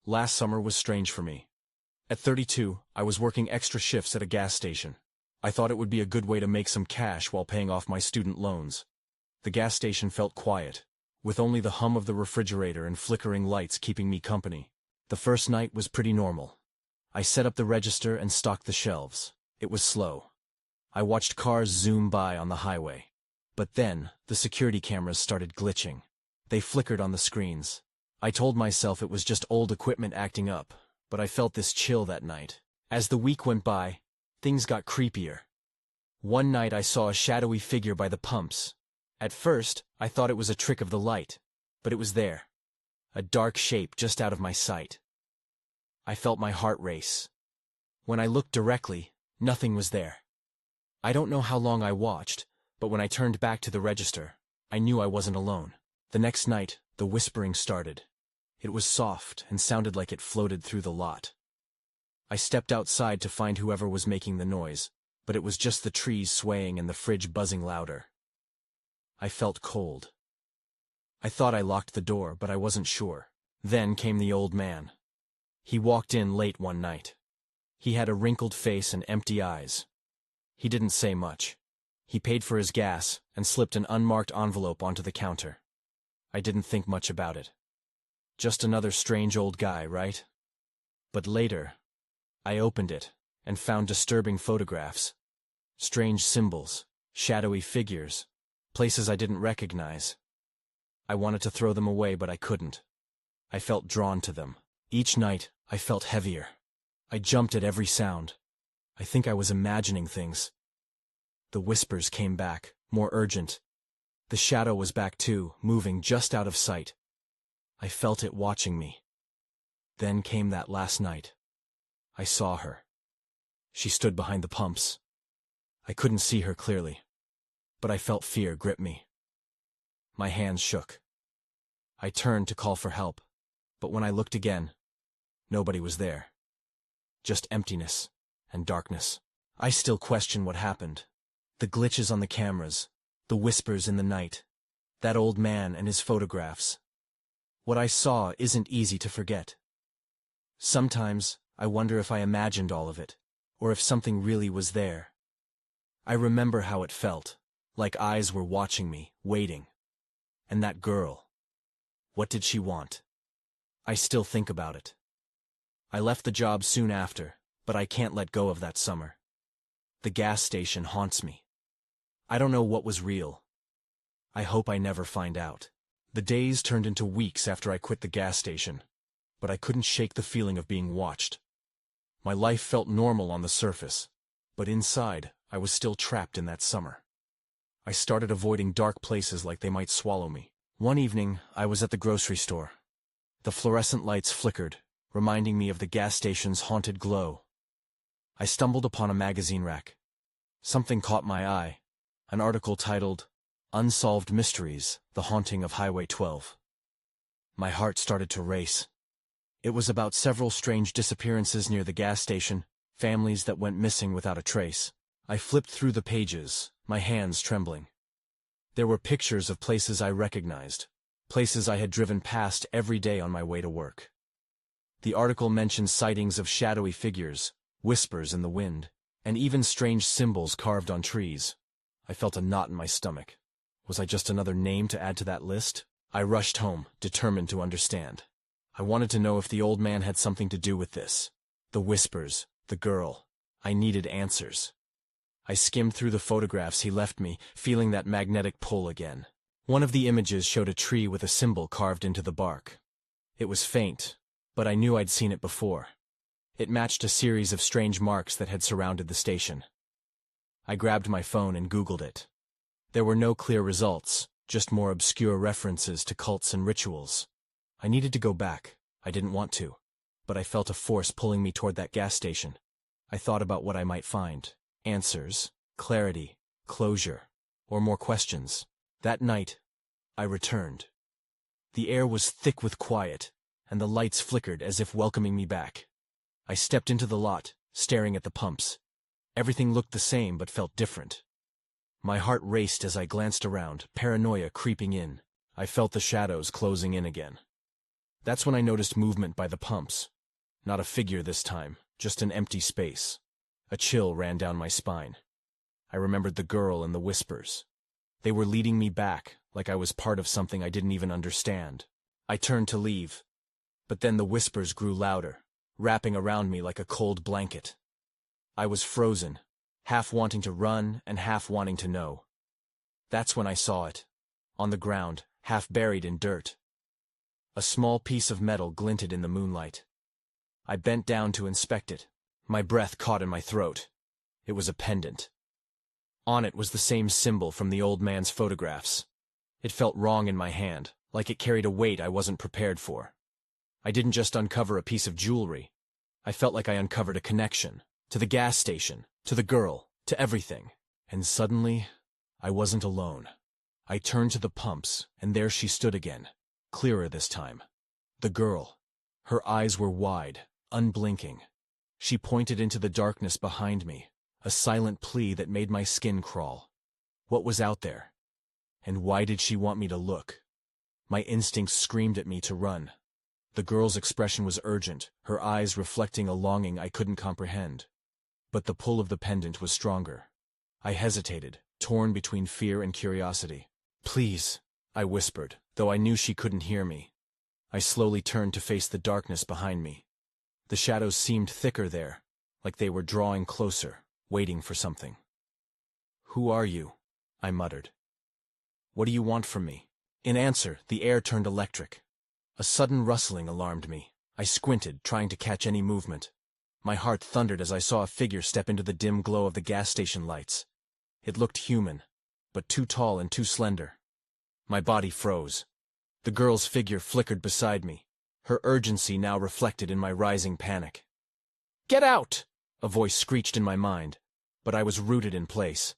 Last summer was strange for me. At 32, I was working extra shifts at a gas station. I thought it would be a good way to make some cash while paying off my student loans. The gas station felt quiet, with only the hum of the refrigerator and flickering lights keeping me company. The first night was pretty normal. I set up the register and stocked the shelves. It was slow. I watched cars zoom by on the highway. But then, the security cameras started glitching. They flickered on the screens. I told myself it was just old equipment acting up, but I felt this chill that night. As the week went by, things got creepier. One night I saw a shadowy figure by the pumps. At first, I thought it was a trick of the light, but it was there. A dark shape just out of my sight. I felt my heart race. When I looked directly, nothing was there. I don't know how long I watched, but when I turned back to the register, I knew I wasn't alone. The next night, the whispering started. It was soft and sounded like it floated through the lot. I stepped outside to find whoever was making the noise, but it was just the trees swaying and the fridge buzzing louder. I felt cold. I thought I locked the door, but I wasn't sure. Then came the old man. He walked in late one night. He had a wrinkled face and empty eyes. He didn't say much. He paid for his gas and slipped an unmarked envelope onto the counter. I didn't think much about it. Just another strange old guy, right? But later, I opened it and found disturbing photographs. Strange symbols, shadowy figures, places I didn't recognize. I wanted to throw them away, but I couldn't. I felt drawn to them. Each night, I felt heavier. I jumped at every sound. I think I was imagining things. The whispers came back, more urgent. The shadow was back too, moving just out of sight. I felt it watching me. Then came that last night. I saw her. She stood behind the pumps. I couldn't see her clearly, but I felt fear grip me. My hands shook. I turned to call for help, but when I looked again, nobody was there. Just emptiness and darkness. I still question what happened. The glitches on the cameras, the whispers in the night, that old man and his photographs. What I saw isn't easy to forget. Sometimes I wonder if I imagined all of it, or if something really was there. I remember how it felt, like eyes were watching me, waiting. And that girl. What did she want? I still think about it. I left the job soon after, but I can't let go of that summer. The gas station haunts me. I don't know what was real. I hope I never find out. The days turned into weeks after I quit the gas station, but I couldn't shake the feeling of being watched. My life felt normal on the surface, but inside, I was still trapped in that summer. I started avoiding dark places like they might swallow me. One evening, I was at the grocery store. The fluorescent lights flickered, reminding me of the gas station's haunted glow. I stumbled upon a magazine rack. Something caught my eye, an article titled, "Unsolved Mysteries, The Haunting of Highway 12. My heart started to race. It was about several strange disappearances near the gas station, families that went missing without a trace. I flipped through the pages, my hands trembling. There were pictures of places I recognized, places I had driven past every day on my way to work. The article mentioned sightings of shadowy figures, whispers in the wind, and even strange symbols carved on trees. I felt a knot in my stomach. Was I just another name to add to that list? I rushed home, determined to understand. I wanted to know if the old man had something to do with this. The whispers, the girl. I needed answers. I skimmed through the photographs he left me, feeling that magnetic pull again. One of the images showed a tree with a symbol carved into the bark. It was faint, but I knew I'd seen it before. It matched a series of strange marks that had surrounded the station. I grabbed my phone and Googled it. There were no clear results, just more obscure references to cults and rituals. I needed to go back. I didn't want to, but I felt a force pulling me toward that gas station. I thought about what I might find. Answers, clarity, closure, or more questions. That night, I returned. The air was thick with quiet, and the lights flickered as if welcoming me back. I stepped into the lot, staring at the pumps. Everything looked the same but felt different. My heart raced as I glanced around, paranoia creeping in. I felt the shadows closing in again. That's when I noticed movement by the pumps. Not a figure this time, just an empty space. A chill ran down my spine. I remembered the girl and the whispers. They were leading me back, like I was part of something I didn't even understand. I turned to leave, but then the whispers grew louder, wrapping around me like a cold blanket. I was frozen, half wanting to run and half wanting to know. That's when I saw it. On the ground, half buried in dirt. A small piece of metal glinted in the moonlight. I bent down to inspect it. My breath caught in my throat. It was a pendant. On it was the same symbol from the old man's photographs. It felt wrong in my hand, like it carried a weight I wasn't prepared for. I didn't just uncover a piece of jewelry. I felt like I uncovered a connection. To the gas station, to the girl, to everything. And suddenly, I wasn't alone. I turned to the pumps, and there she stood again. Clearer this time. The girl. Her eyes were wide, unblinking. She pointed into the darkness behind me, a silent plea that made my skin crawl. What was out there? And why did she want me to look? My instincts screamed at me to run. The girl's expression was urgent, her eyes reflecting a longing I couldn't comprehend. But the pull of the pendant was stronger. I hesitated, torn between fear and curiosity. "Please," I whispered, though I knew she couldn't hear me. I slowly turned to face the darkness behind me. The shadows seemed thicker there, like they were drawing closer, waiting for something. "Who are you?" I muttered. "What do you want from me?" In answer, the air turned electric. A sudden rustling alarmed me. I squinted, trying to catch any movement. My heart thundered as I saw a figure step into the dim glow of the gas station lights. It looked human, but too tall and too slender. My body froze. The girl's figure flickered beside me, her urgency now reflected in my rising panic. "Get out!" a voice screeched in my mind, but I was rooted in place.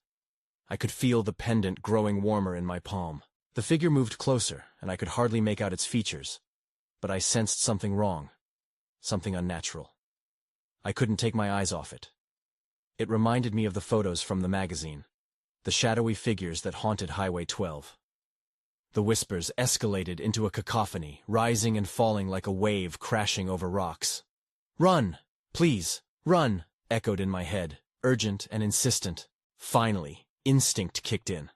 I could feel the pendant growing warmer in my palm. The figure moved closer, and I could hardly make out its features, but I sensed something wrong, something unnatural. I couldn't take my eyes off it. It reminded me of the photos from the magazine, the shadowy figures that haunted Highway 12. The whispers escalated into a cacophony, rising and falling like a wave crashing over rocks. "Run! Please, run!" echoed in my head, urgent and insistent. Finally, instinct kicked in.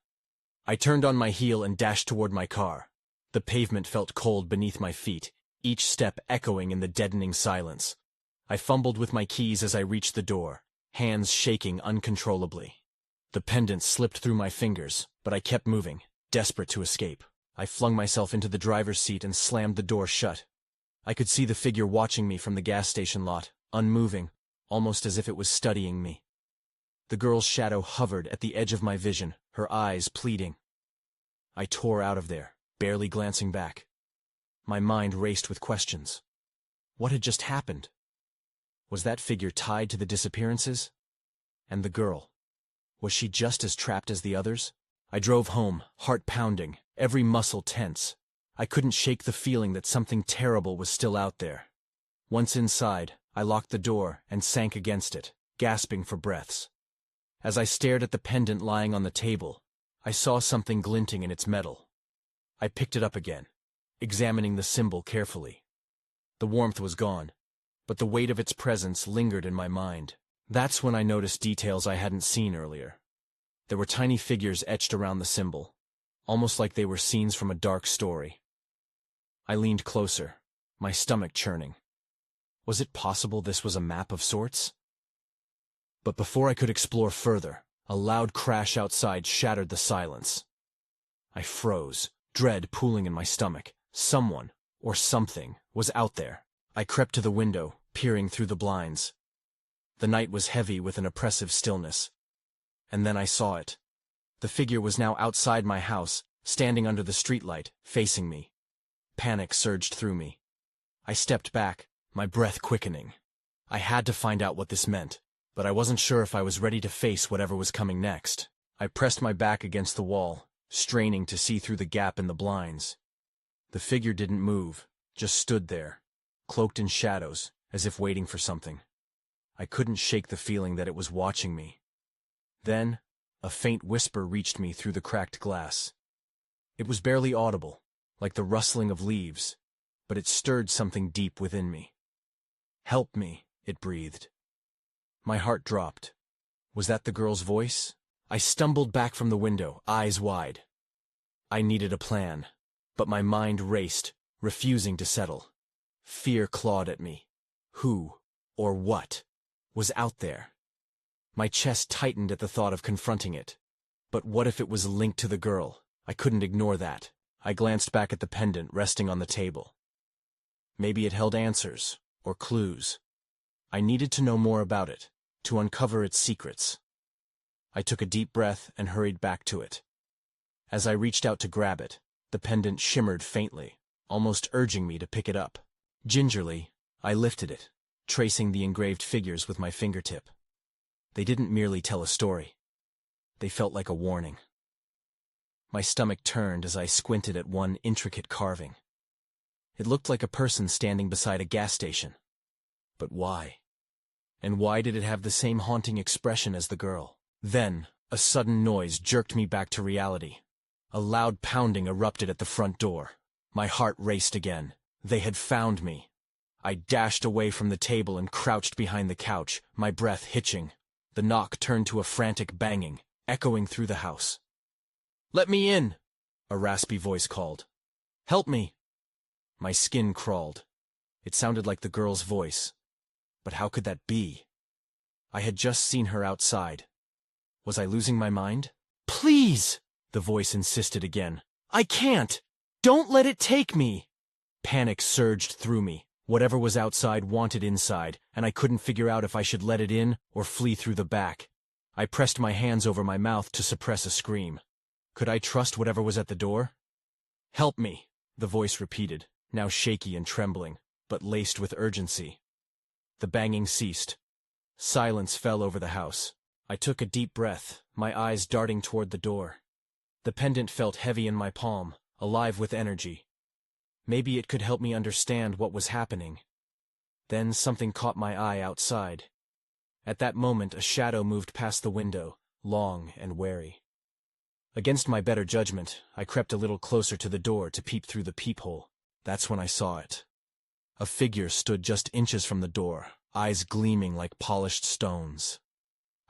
I turned on my heel and dashed toward my car. The pavement felt cold beneath my feet, each step echoing in the deadening silence. I fumbled with my keys as I reached the door, hands shaking uncontrollably. The pendant slipped through my fingers, but I kept moving, desperate to escape. I flung myself into the driver's seat and slammed the door shut. I could see the figure watching me from the gas station lot, unmoving, almost as if it was studying me. The girl's shadow hovered at the edge of my vision, her eyes pleading. I tore out of there, barely glancing back. My mind raced with questions. What had just happened? Was that figure tied to the disappearances? And the girl, was she just as trapped as the others? I drove home, heart pounding, every muscle tense. I couldn't shake the feeling that something terrible was still out there. Once inside, I locked the door and sank against it, gasping for breaths. As I stared at the pendant lying on the table, I saw something glinting in its metal. I picked it up again, examining the symbol carefully. The warmth was gone, but the weight of its presence lingered in my mind. That's when I noticed details I hadn't seen earlier. There were tiny figures etched around the symbol, almost like they were scenes from a dark story. I leaned closer, my stomach churning. Was it possible this was a map of sorts? But before I could explore further, a loud crash outside shattered the silence. I froze, dread pooling in my stomach. Someone, or something, was out there. I crept to the window, peering through the blinds. The night was heavy with an oppressive stillness. And then I saw it. The figure was now outside my house, standing under the streetlight, facing me. Panic surged through me. I stepped back, my breath quickening. I had to find out what this meant, but I wasn't sure if I was ready to face whatever was coming next. I pressed my back against the wall, straining to see through the gap in the blinds. The figure didn't move, just stood there, cloaked in shadows, as if waiting for something. I couldn't shake the feeling that it was watching me. Then, a faint whisper reached me through the cracked glass. It was barely audible, like the rustling of leaves, but it stirred something deep within me. "Help me," it breathed. My heart dropped. Was that the girl's voice? I stumbled back from the window, eyes wide. I needed a plan, but my mind raced, refusing to settle. Fear clawed at me. Who, or what, was out there? My chest tightened at the thought of confronting it. But what if it was linked to the girl? I couldn't ignore that. I glanced back at the pendant resting on the table. Maybe it held answers, or clues. I needed to know more about it, to uncover its secrets. I took a deep breath and hurried back to it. As I reached out to grab it, the pendant shimmered faintly, almost urging me to pick it up. Gingerly, I lifted it, tracing the engraved figures with my fingertip. They didn't merely tell a story. They felt like a warning. My stomach turned as I squinted at one intricate carving. It looked like a person standing beside a gas station. But why? And why did it have the same haunting expression as the girl? Then, a sudden noise jerked me back to reality. A loud pounding erupted at the front door. My heart raced again. They had found me. I dashed away from the table and crouched behind the couch, my breath hitching. The knock turned to a frantic banging, echoing through the house. "Let me in!" a raspy voice called. "Help me!" My skin crawled. It sounded like the girl's voice. But how could that be? I had just seen her outside. Was I losing my mind? "Please!" the voice insisted again. "I can't! Don't let it take me!" Panic surged through me. Whatever was outside wanted inside, and I couldn't figure out if I should let it in or flee through the back. I pressed my hands over my mouth to suppress a scream. Could I trust whatever was at the door? "Help me," the voice repeated, now shaky and trembling, but laced with urgency. The banging ceased. Silence fell over the house. I took a deep breath, my eyes darting toward the door. The pendant felt heavy in my palm, alive with energy. Maybe it could help me understand what was happening. Then something caught my eye outside. At that moment, a shadow moved past the window, long and wary. Against my better judgment, I crept a little closer to the door to peep through the peephole. That's when I saw it. A figure stood just inches from the door, eyes gleaming like polished stones.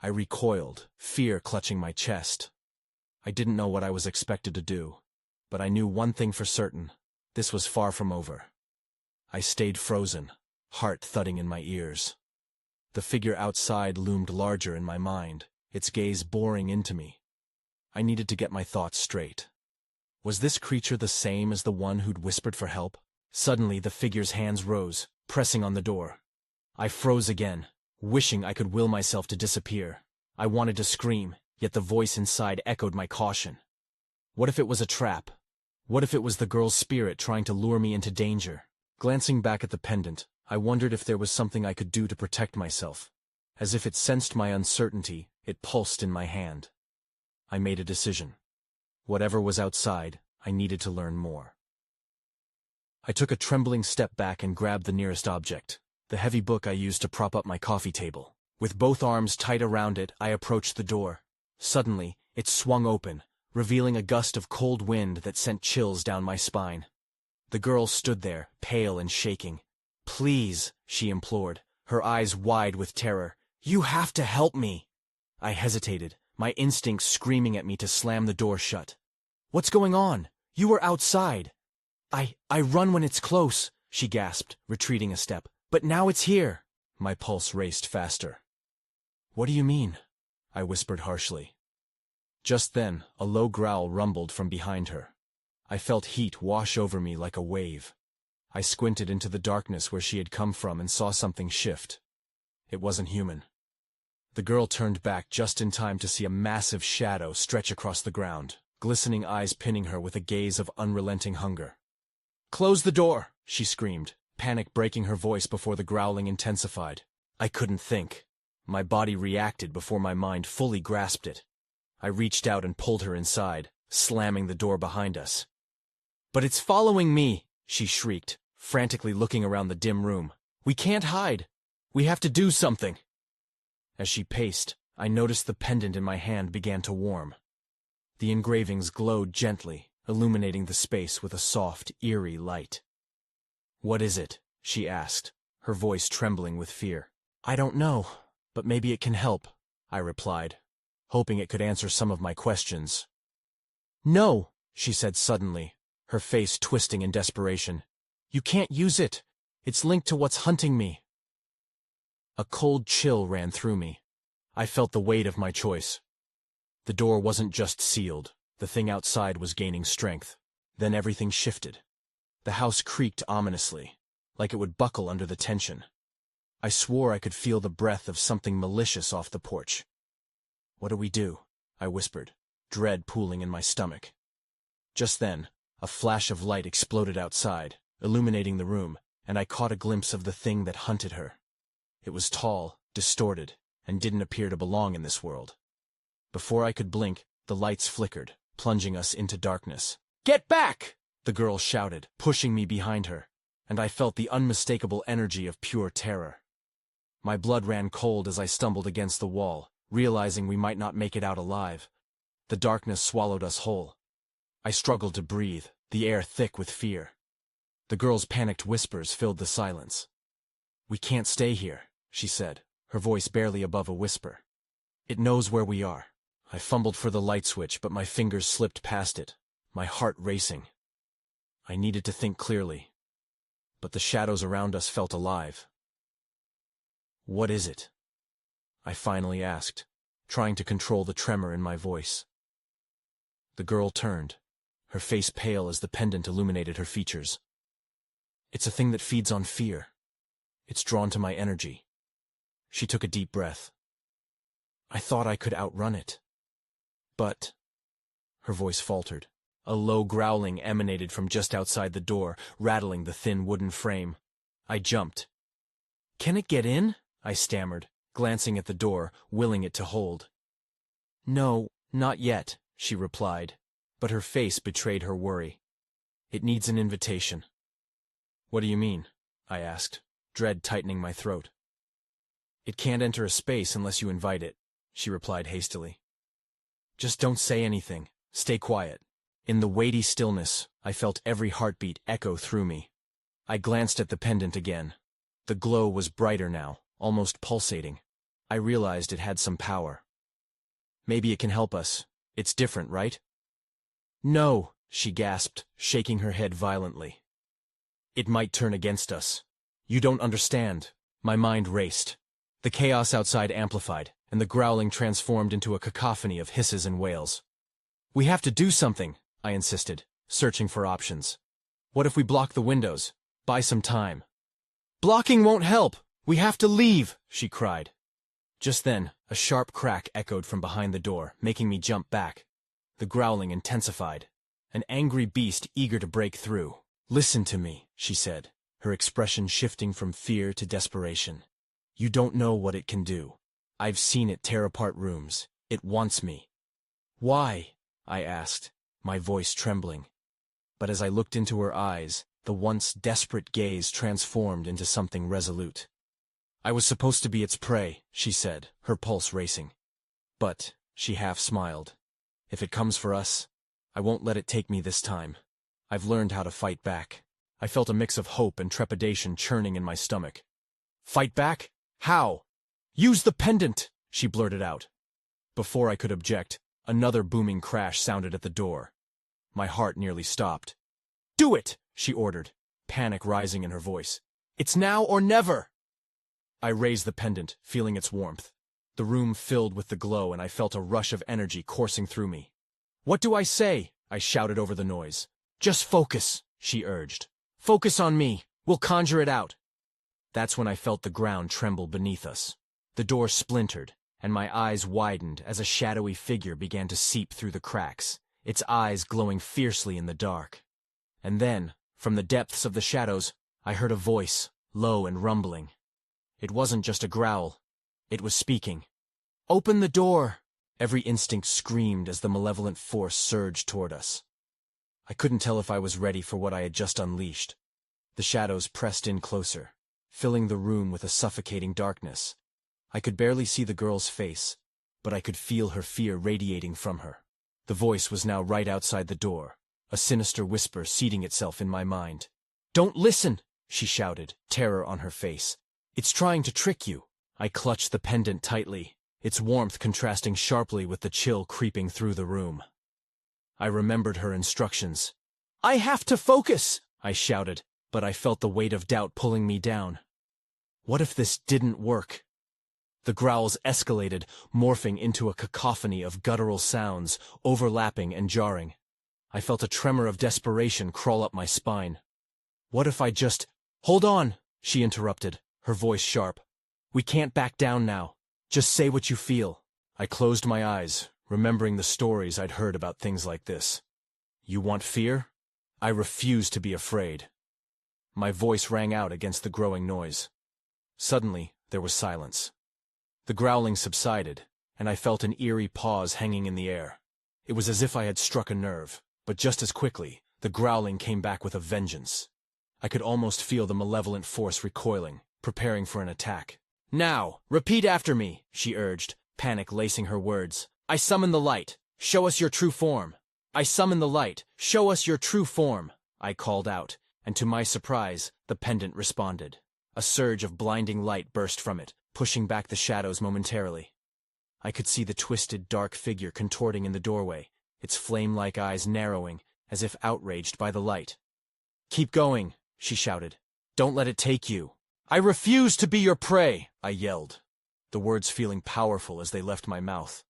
I recoiled, fear clutching my chest. I didn't know what I was expected to do, but I knew one thing for certain. This was far from over. I stayed frozen, heart thudding in my ears. The figure outside loomed larger in my mind, its gaze boring into me. I needed to get my thoughts straight. Was this creature the same as the one who'd whispered for help? Suddenly, the figure's hands rose, pressing on the door. I froze again, wishing I could will myself to disappear. I wanted to scream, yet the voice inside echoed my caution. What if it was a trap? What if it was the girl's spirit trying to lure me into danger? Glancing back at the pendant, I wondered if there was something I could do to protect myself. As if it sensed my uncertainty, it pulsed in my hand. I made a decision. Whatever was outside, I needed to learn more. I took a trembling step back and grabbed the nearest object, the heavy book I used to prop up my coffee table. With both arms tight around it, I approached the door. Suddenly, it swung open, revealing a gust of cold wind that sent chills down my spine. The girl stood there, pale and shaking. "Please," she implored, her eyes wide with terror. "You have to help me." I hesitated, my instincts screaming at me to slam the door shut. "What's going on? You were outside." I run when it's close," she gasped, retreating a step. "But now it's here." My pulse raced faster. "What do you mean?" I whispered harshly. Just then, a low growl rumbled from behind her. I felt heat wash over me like a wave. I squinted into the darkness where she had come from and saw something shift. It wasn't human. The girl turned back just in time to see a massive shadow stretch across the ground, glistening eyes pinning her with a gaze of unrelenting hunger. "Close the door!" she screamed, panic breaking her voice before the growling intensified. I couldn't think. My body reacted before my mind fully grasped it. I reached out and pulled her inside, slamming the door behind us. "But it's following me!" she shrieked, frantically looking around the dim room. "We can't hide! We have to do something!" As she paced, I noticed the pendant in my hand began to warm. The engravings glowed gently, illuminating the space with a soft, eerie light. "What is it?" she asked, her voice trembling with fear. "I don't know, but maybe it can help," I replied, hoping it could answer some of my questions. "No," she said suddenly, her face twisting in desperation. "You can't use it. It's linked to what's hunting me." A cold chill ran through me. I felt the weight of my choice. The door wasn't just sealed. The thing outside was gaining strength. Then everything shifted. The house creaked ominously, like it would buckle under the tension. I swore I could feel the breath of something malicious off the porch. "What do we do?" I whispered, dread pooling in my stomach. Just then, a flash of light exploded outside, illuminating the room, and I caught a glimpse of the thing that hunted her. It was tall, distorted, and didn't appear to belong in this world. Before I could blink, the lights flickered, plunging us into darkness. "Get back!" the girl shouted, pushing me behind her, and I felt the unmistakable energy of pure terror. My blood ran cold as I stumbled against the wall, realizing we might not make it out alive. The darkness swallowed us whole. I struggled to breathe, the air thick with fear. The girl's panicked whispers filled the silence. "We can't stay here," she said, her voice barely above a whisper. "It knows where we are." I fumbled for the light switch, but my fingers slipped past it, my heart racing. I needed to think clearly, but the shadows around us felt alive. "What is it?" I finally asked, trying to control the tremor in my voice. The girl turned, her face pale as the pendant illuminated her features. "It's a thing that feeds on fear. It's drawn to my energy." She took a deep breath. "I thought I could outrun it. But—" her voice faltered. A low growling emanated from just outside the door, rattling the thin wooden frame. I jumped. "Can it get in?" I stammered, glancing at the door, willing it to hold. "No, not yet," she replied, but her face betrayed her worry. "It needs an invitation." "What do you mean?" I asked, dread tightening my throat. "It can't enter a space unless you invite it," she replied hastily. "Just don't say anything. Stay quiet." In the weighty stillness, I felt every heartbeat echo through me. I glanced at the pendant again. The glow was brighter now, almost pulsating. I realized it had some power. "Maybe it can help us. It's different, right?" "No," she gasped, shaking her head violently. "It might turn against us. You don't understand." My mind raced. The chaos outside amplified, and the growling transformed into a cacophony of hisses and wails. "We have to do something," I insisted, searching for options. "What if we block the windows? Buy some time." "Blocking won't help! We have to leave!" she cried. Just then, a sharp crack echoed from behind the door, making me jump back. The growling intensified. An angry beast eager to break through. "Listen to me," she said, her expression shifting from fear to desperation. "You don't know what it can do. I've seen it tear apart rooms. It wants me." "Why?" I asked, my voice trembling. But as I looked into her eyes, the once desperate gaze transformed into something resolute. "I was supposed to be its prey," she said, her pulse racing. "But," she half smiled, "if it comes for us, I won't let it take me this time. I've learned how to fight back." I felt a mix of hope and trepidation churning in my stomach. "Fight back? How?" "Use the pendant," she blurted out. Before I could object, another booming crash sounded at the door. My heart nearly stopped. "Do it!" she ordered, panic rising in her voice. "It's now or never!" I raised the pendant, feeling its warmth. The room filled with the glow, and I felt a rush of energy coursing through me. "What do I say?" I shouted over the noise. "Just focus," she urged. "Focus on me. We'll conjure it out." That's when I felt the ground tremble beneath us. The door splintered, and my eyes widened as a shadowy figure began to seep through the cracks, its eyes glowing fiercely in the dark. And then, from the depths of the shadows, I heard a voice, low and rumbling. It wasn't just a growl. It was speaking. "Open the door!" Every instinct screamed as the malevolent force surged toward us. I couldn't tell if I was ready for what I had just unleashed. The shadows pressed in closer, filling the room with a suffocating darkness. I could barely see the girl's face, but I could feel her fear radiating from her. The voice was now right outside the door, a sinister whisper seeding itself in my mind. "Don't listen! she shouted, terror on her face. "It's trying to trick you." I clutched the pendant tightly, its warmth contrasting sharply with the chill creeping through the room. I remembered her instructions. "I have to focus!" I shouted, but I felt the weight of doubt pulling me down. What if this didn't work? The growls escalated, morphing into a cacophony of guttural sounds, overlapping and jarring. I felt a tremor of desperation crawl up my spine. What if I just— "Hold on," she interrupted, her voice sharp. "We can't back down now. Just say what you feel." I closed my eyes, remembering the stories I'd heard about things like this. "You want fear?" I refused to be afraid. My voice rang out against the growing noise. Suddenly, there was silence. The growling subsided, and I felt an eerie pause hanging in the air. It was as if I had struck a nerve, but just as quickly, the growling came back with a vengeance. I could almost feel the malevolent force recoiling, preparing for an attack. "Now, repeat after me," she urged, panic lacing her words. "I summon the light. Show us your true form." "I summon the light. Show us your true form," I called out, and to my surprise, the pendant responded. A surge of blinding light burst from it, pushing back the shadows momentarily. I could see the twisted, dark figure contorting in the doorway, its flame-like eyes narrowing, as if outraged by the light. "Keep going," she shouted. "Don't let it take you." "I refuse to be your prey," I yelled, the words feeling powerful as they left my mouth.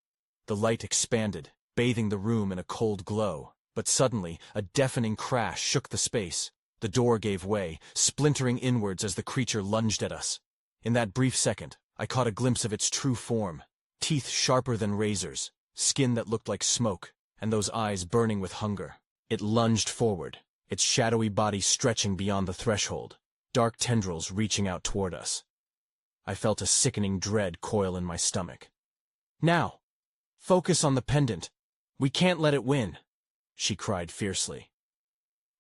The light expanded, bathing the room in a cold glow, but suddenly a deafening crash shook the space. The door gave way, splintering inwards as the creature lunged at us. In that brief second, I caught a glimpse of its true form, teeth sharper than razors, skin that looked like smoke, and those eyes burning with hunger. It lunged forward, its shadowy body stretching beyond the threshold, dark tendrils reaching out toward us. I felt a sickening dread coil in my stomach. "Now! Focus on the pendant. We can't let it win," she cried fiercely.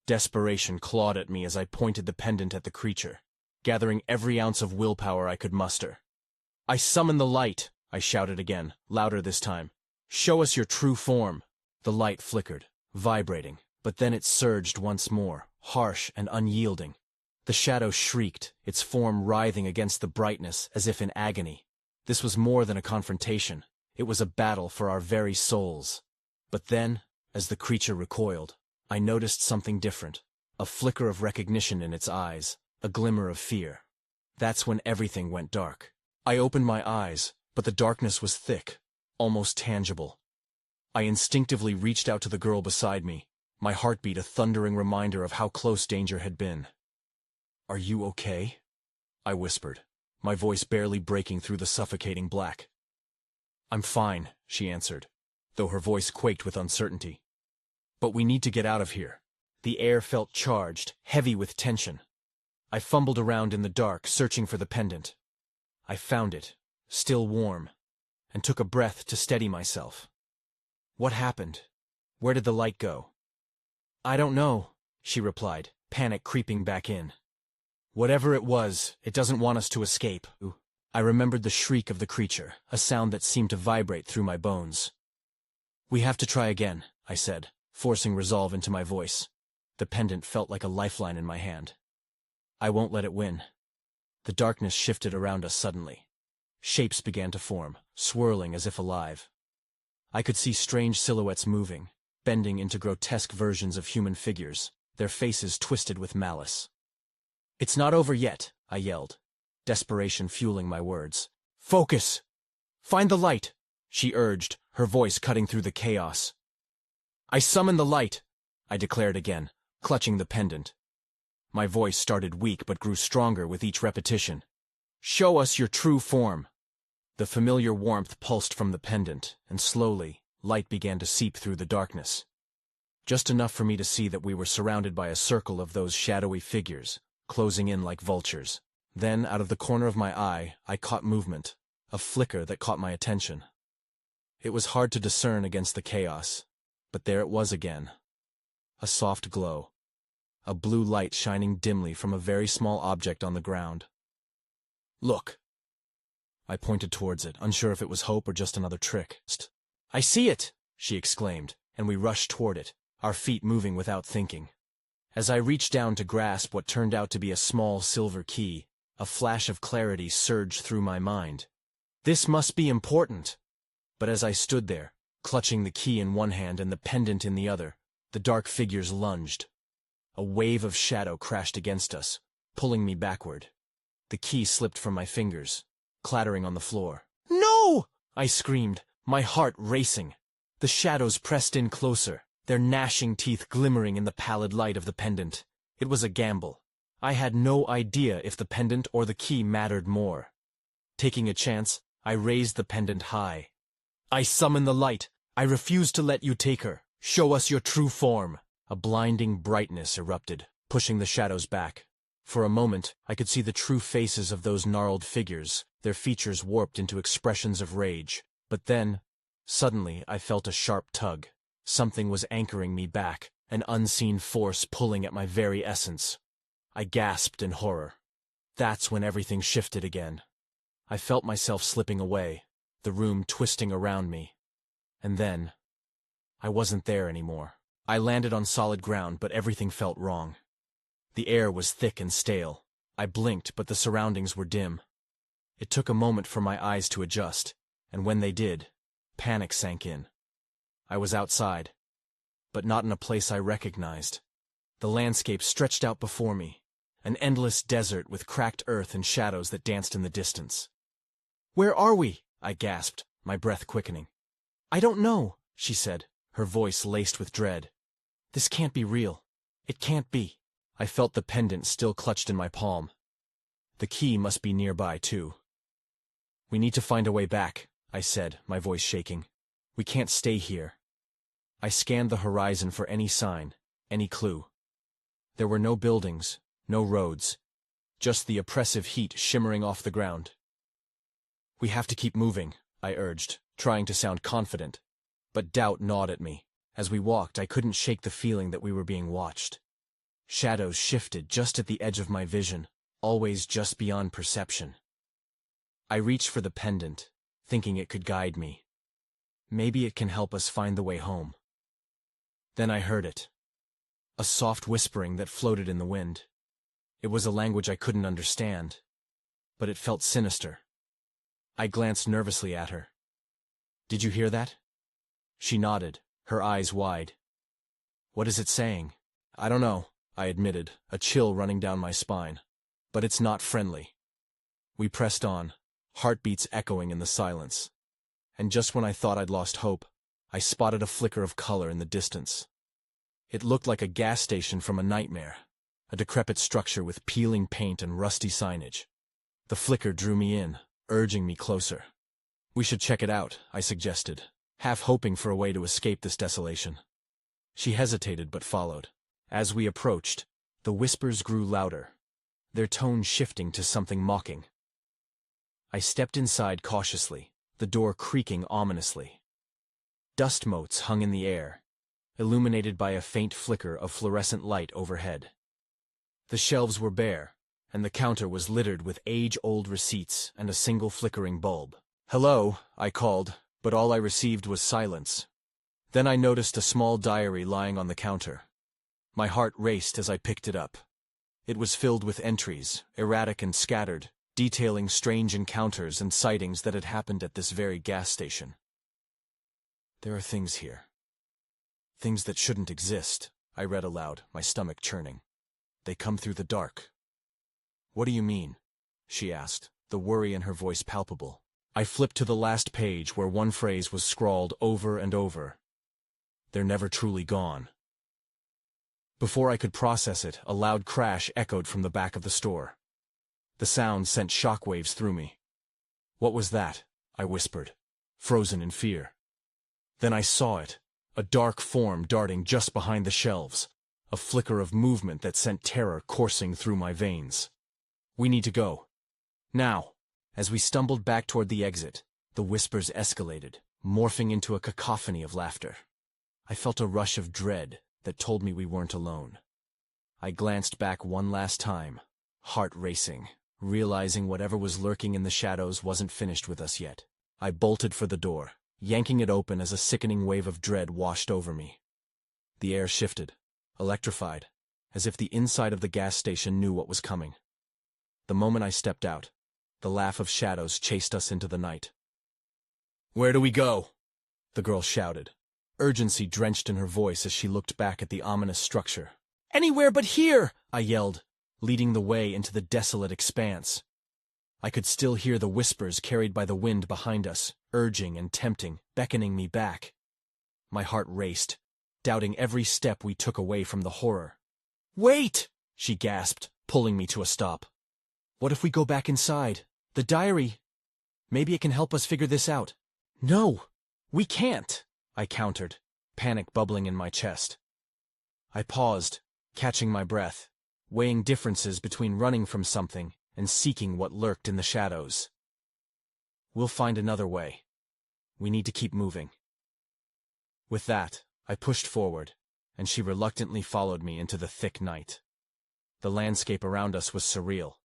Desperation clawed at me as I pointed the pendant at the creature, gathering every ounce of willpower I could muster. "I summon the light," I shouted again, louder this time. "Show us your true form." The light flickered, vibrating, but then it surged once more, harsh and unyielding. The shadow shrieked, its form writhing against the brightness as if in agony. This was more than a confrontation. It was a battle for our very souls. But then, as the creature recoiled, I noticed something different, a flicker of recognition in its eyes, a glimmer of fear. That's when everything went dark. I opened my eyes, but the darkness was thick, almost tangible. I instinctively reached out to the girl beside me, my heartbeat a thundering reminder of how close danger had been. "Are you okay?" I whispered, my voice barely breaking through the suffocating black. "I'm fine," she answered, though her voice quaked with uncertainty. "But we need to get out of here." The air felt charged, heavy with tension. I fumbled around in the dark, searching for the pendant. I found it, still warm, and took a breath to steady myself. "What happened? Where did the light go?" "I don't know," she replied, panic creeping back in. "Whatever it was, it doesn't want us to escape." I remembered the shriek of the creature, a sound that seemed to vibrate through my bones. "We have to try again," I said, forcing resolve into my voice. The pendant felt like a lifeline in my hand. "I won't let it win." The darkness shifted around us suddenly. Shapes began to form, swirling as if alive. I could see strange silhouettes moving, bending into grotesque versions of human figures, their faces twisted with malice. "It's not over yet," I yelled, desperation fueling my words. "Focus! Find the light!" she urged, her voice cutting through the chaos. "I summon the light," I declared again, clutching the pendant. My voice started weak but grew stronger with each repetition. "Show us your true form." The familiar warmth pulsed from the pendant, and slowly, light began to seep through the darkness. Just enough for me to see that we were surrounded by a circle of those shadowy figures, closing in like vultures. Then, out of the corner of my eye, I caught movement, a flicker that caught my attention. It was hard to discern against the chaos, but there it was again. A soft glow. A blue light shining dimly from a very small object on the ground. "Look." I pointed towards it, unsure if it was hope or just another trick. "I see it!" she exclaimed, and we rushed toward it, our feet moving without thinking. As I reached down to grasp what turned out to be a small silver key, a flash of clarity surged through my mind. This must be important. But as I stood there, clutching the key in one hand and the pendant in the other, the dark figures lunged. A wave of shadow crashed against us, pulling me backward. The key slipped from my fingers, clattering on the floor. "No!" I screamed, my heart racing. The shadows pressed in closer, their gnashing teeth glimmering in the pallid light of the pendant. It was a gamble. I had no idea if the pendant or the key mattered more. Taking a chance, I raised the pendant high. "I summon the light. I refuse to let you take her. Show us your true form." A blinding brightness erupted, pushing the shadows back. For a moment, I could see the true faces of those gnarled figures, their features warped into expressions of rage. But then, suddenly, I felt a sharp tug. Something was anchoring me back, an unseen force pulling at my very essence. I gasped in horror. That's when everything shifted again. I felt myself slipping away, the room twisting around me. And then, I wasn't there anymore. I landed on solid ground, but everything felt wrong. The air was thick and stale. I blinked, but the surroundings were dim. It took a moment for my eyes to adjust, and when they did, panic sank in. I was outside, but not in a place I recognized. The landscape stretched out before me, an endless desert with cracked earth and shadows that danced in the distance. "Where are we?" I gasped, my breath quickening. "I don't know," she said, her voice laced with dread. "This can't be real. It can't be." I felt the pendant still clutched in my palm. The key must be nearby, too. "We need to find a way back," I said, my voice shaking. "We can't stay here." I scanned the horizon for any sign, any clue. There were no buildings, no roads, just the oppressive heat shimmering off the ground. "We have to keep moving," I urged, trying to sound confident. But doubt gnawed at me. As we walked, I couldn't shake the feeling that we were being watched. Shadows shifted just at the edge of my vision, always just beyond perception. I reached for the pendant, thinking it could guide me. Maybe it can help us find the way home. Then I heard it. A soft whispering that floated in the wind. It was a language I couldn't understand, but it felt sinister. I glanced nervously at her. "Did you hear that?" She nodded, her eyes wide. "What is it saying?" "I don't know," I admitted, a chill running down my spine. "But it's not friendly." We pressed on, heartbeats echoing in the silence. And just when I thought I'd lost hope, I spotted a flicker of color in the distance. It looked like a gas station from a nightmare, a decrepit structure with peeling paint and rusty signage. The flicker drew me in, urging me closer. "We should check it out," I suggested, half hoping for a way to escape this desolation. She hesitated but followed. As we approached, the whispers grew louder, their tone shifting to something mocking. I stepped inside cautiously, the door creaking ominously. Dust motes hung in the air, illuminated by a faint flicker of fluorescent light overhead. The shelves were bare, and the counter was littered with age-old receipts and a single flickering bulb. "Hello," I called, but all I received was silence. Then I noticed a small diary lying on the counter. My heart raced as I picked it up. It was filled with entries, erratic and scattered, detailing strange encounters and sightings that had happened at this very gas station. "There are things here. Things that shouldn't exist," I read aloud, my stomach churning. "They come through the dark." "What do you mean?" she asked, the worry in her voice palpable. I flipped to the last page where one phrase was scrawled over and over. "They're never truly gone." Before I could process it, a loud crash echoed from the back of the store. The sound sent shockwaves through me. "What was that?" I whispered, frozen in fear. Then I saw it, a dark form darting just behind the shelves, a flicker of movement that sent terror coursing through my veins. "We need to go. Now." As we stumbled back toward the exit, the whispers escalated, morphing into a cacophony of laughter. I felt a rush of dread that told me we weren't alone. I glanced back one last time, heart racing, realizing whatever was lurking in the shadows wasn't finished with us yet. I bolted for the door, yanking it open as a sickening wave of dread washed over me. The air shifted, electrified, as if the inside of the gas station knew what was coming. The moment I stepped out, the laugh of shadows chased us into the night. "Where do we go?" the girl shouted, urgency drenched in her voice as she looked back at the ominous structure. "Anywhere but here!" I yelled, leading the way into the desolate expanse. I could still hear the whispers carried by the wind behind us, urging and tempting, beckoning me back. My heart raced, doubting every step we took away from the horror. "Wait!" she gasped, pulling me to a stop. "What if we go back inside? The diary? Maybe it can help us figure this out." "No, we can't," I countered, panic bubbling in my chest. I paused, catching my breath, weighing differences between running from something and seeking what lurked in the shadows. "We'll find another way. We need to keep moving." With that, I pushed forward, and she reluctantly followed me into the thick night. The landscape around us was surreal,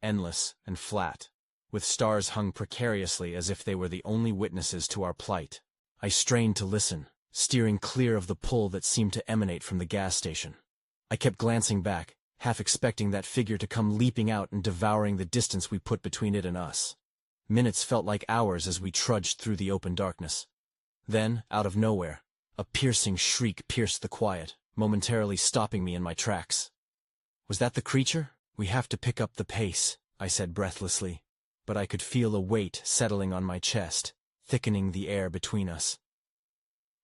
endless and flat, with stars hung precariously as if they were the only witnesses to our plight. I strained to listen, steering clear of the pull that seemed to emanate from the gas station. I kept glancing back, half expecting that figure to come leaping out and devouring the distance we put between it and us. Minutes felt like hours as we trudged through the open darkness. Then, out of nowhere, a piercing shriek pierced the quiet, momentarily stopping me in my tracks. "Was that the creature? We have to pick up the pace," I said breathlessly, but I could feel a weight settling on my chest, thickening the air between us.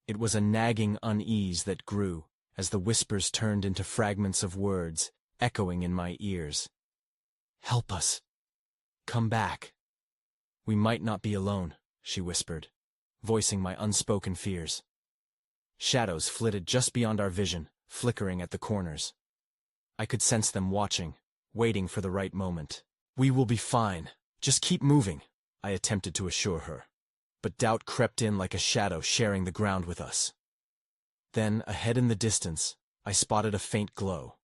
It was a nagging unease that grew, as the whispers turned into fragments of words, echoing in my ears. "Help us. Come back." "We might not be alone," she whispered, voicing my unspoken fears. Shadows flitted just beyond our vision, flickering at the corners. I could sense them watching, waiting for the right moment. "We will be fine. Just keep moving," I attempted to assure her. But doubt crept in like a shadow sharing the ground with us. Then, ahead in the distance, I spotted a faint glow.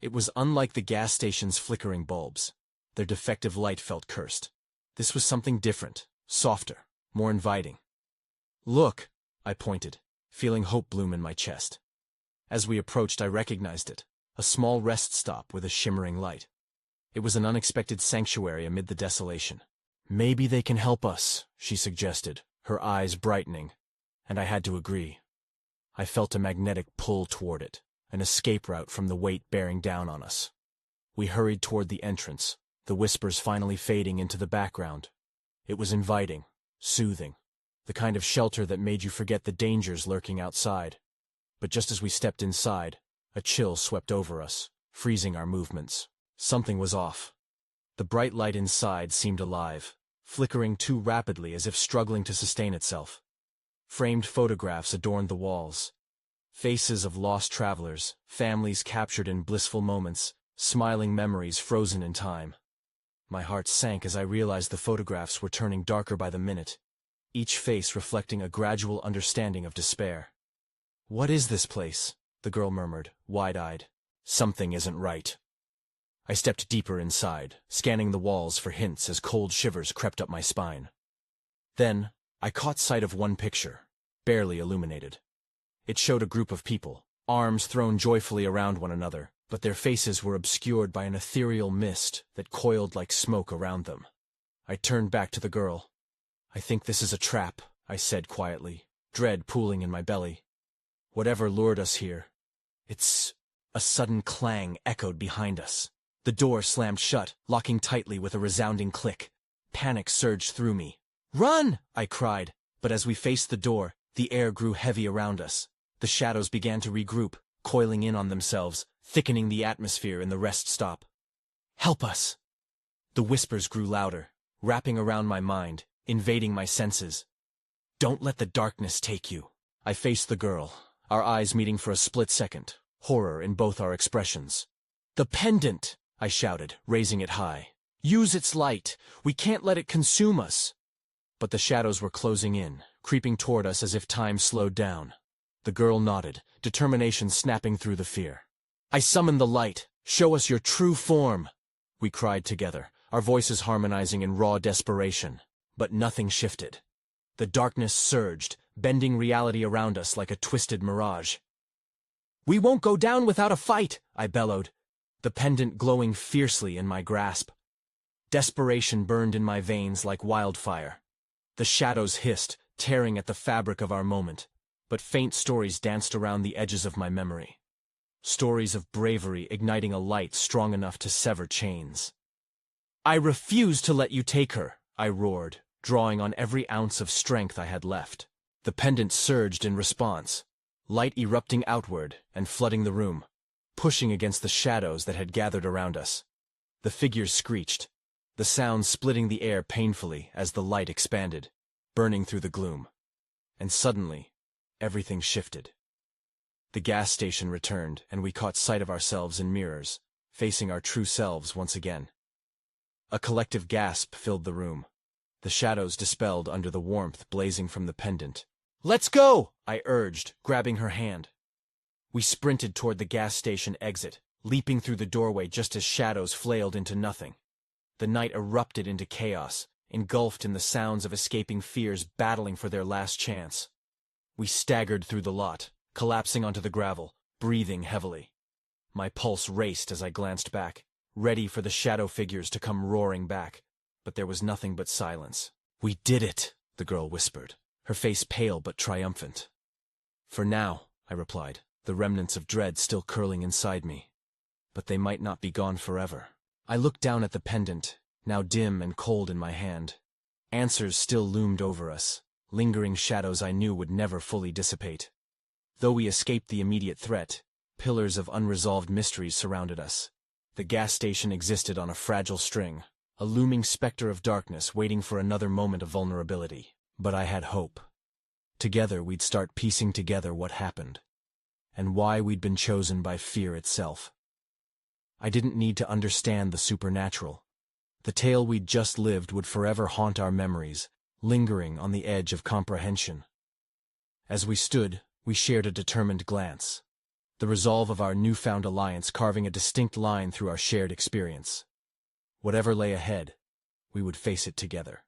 It was unlike the gas station's flickering bulbs. Their defective light felt cursed. This was something different, softer, more inviting. "Look," I pointed, feeling hope bloom in my chest. As we approached, I recognized it, a small rest stop with a shimmering light. It was an unexpected sanctuary amid the desolation. "Maybe they can help us," she suggested, her eyes brightening, and I had to agree. I felt a magnetic pull toward it, an escape route from the weight bearing down on us. We hurried toward the entrance, the whispers finally fading into the background. It was inviting, soothing, the kind of shelter that made you forget the dangers lurking outside. But just as we stepped inside, a chill swept over us, freezing our movements. Something was off. The bright light inside seemed alive, flickering too rapidly as if struggling to sustain itself. Framed photographs adorned the walls. Faces of lost travelers, families captured in blissful moments, smiling memories frozen in time. My heart sank as I realized the photographs were turning darker by the minute, each face reflecting a gradual understanding of despair. "What is this place?" the girl murmured, wide-eyed. "Something isn't right." I stepped deeper inside, scanning the walls for hints as cold shivers crept up my spine. Then, I caught sight of one picture, barely illuminated. It showed a group of people, arms thrown joyfully around one another, but their faces were obscured by an ethereal mist that coiled like smoke around them. I turned back to the girl. "I think this is a trap," I said quietly, dread pooling in my belly. "Whatever lured us here, it's—" A sudden clang echoed behind us. The door slammed shut, locking tightly with a resounding click. Panic surged through me. "Run!" I cried, but as we faced the door, the air grew heavy around us. The shadows began to regroup, coiling in on themselves, thickening the atmosphere in the rest stop. "Help us!" The whispers grew louder, wrapping around my mind, invading my senses. "Don't let the darkness take you." I faced the girl, our eyes meeting for a split second, horror in both our expressions. "The pendant!" I shouted, raising it high. "Use its light. We can't let it consume us." But the shadows were closing in, creeping toward us as if time slowed down. The girl nodded, determination snapping through the fear. "I summon the light. Show us your true form," we cried together, our voices harmonizing in raw desperation. But nothing shifted. The darkness surged, bending reality around us like a twisted mirage. "We won't go down without a fight," I bellowed, the pendant glowing fiercely in my grasp. Desperation burned in my veins like wildfire. The shadows hissed, tearing at the fabric of our moment, but faint stories danced around the edges of my memory. Stories of bravery igniting a light strong enough to sever chains. "I refuse to let you take her," I roared, drawing on every ounce of strength I had left. The pendant surged in response, light erupting outward and flooding the room, pushing against the shadows that had gathered around us. The figures screeched, the sound splitting the air painfully as the light expanded, burning through the gloom. And suddenly, everything shifted. The gas station returned, and we caught sight of ourselves in mirrors, facing our true selves once again. A collective gasp filled the room, the shadows dispelled under the warmth blazing from the pendant. "Let's go!" I urged, grabbing her hand. We sprinted toward the gas station exit, leaping through the doorway just as shadows flailed into nothing. The night erupted into chaos, engulfed in the sounds of escaping fears battling for their last chance. We staggered through the lot, collapsing onto the gravel, breathing heavily. My pulse raced as I glanced back, ready for the shadow figures to come roaring back, but there was nothing but silence. "We did it," the girl whispered, her face pale but triumphant. "For now," I replied, the remnants of dread still curling inside me. But they might not be gone forever. I looked down at the pendant, now dim and cold in my hand. Answers still loomed over us, lingering shadows I knew would never fully dissipate. Though we escaped the immediate threat, pillars of unresolved mysteries surrounded us. The gas station existed on a fragile string, a looming specter of darkness waiting for another moment of vulnerability. But I had hope. Together we'd start piecing together what happened, and why we'd been chosen by fear itself. I didn't need to understand the supernatural. The tale we'd just lived would forever haunt our memories, lingering on the edge of comprehension. As we stood, we shared a determined glance, the resolve of our newfound alliance carving a distinct line through our shared experience. Whatever lay ahead, we would face it together.